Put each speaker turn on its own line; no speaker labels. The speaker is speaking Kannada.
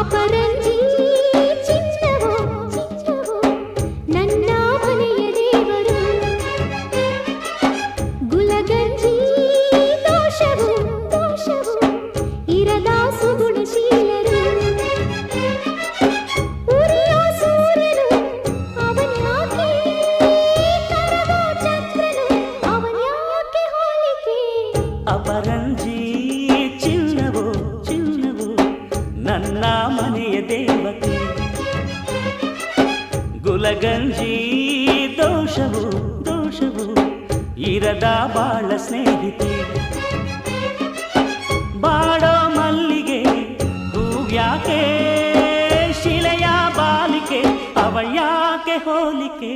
ಅಪರಂಜಿ ಚಿನ್ನವೋ ಚಿನ್ನವೋ ನನ್ನ ಮನೆಯ ದೇವರು ಗುಲಗಂಜಿ ದೋಷವು ದೋಷವು ಇರದ ಸುಗುಣಶೀಲರು ಉರಿಯೋ ಸೂರ್ಯನು ಅವನ್ಯಾಕೆ ಕರಗೋ ಚಂದ್ರನು ಅವನ್ಯಾಕೆ ಹೋಲಿಕೆ
ಅಪರಂಜಿ ಚಿನ್ನವೋ ಚಿನ್ನವೋ ನನ್ನ ಮನೆಯ ದೇವತೆ ಗುಲಗಂಜಿ ದೋಷವು ದೋಷವು ಇರದ ಬಾಳ ಸ್ನೇಹಿತೆ ಬಾಡೋ ಮಲ್ಲಿಗೆ ಹೂವ್ಯಾಕೆ ಶಿಲೆಯ ಬಾಲಿಕೆ ಅವಳ್ಯಾಕೆ ಹೋಲಿಕೆ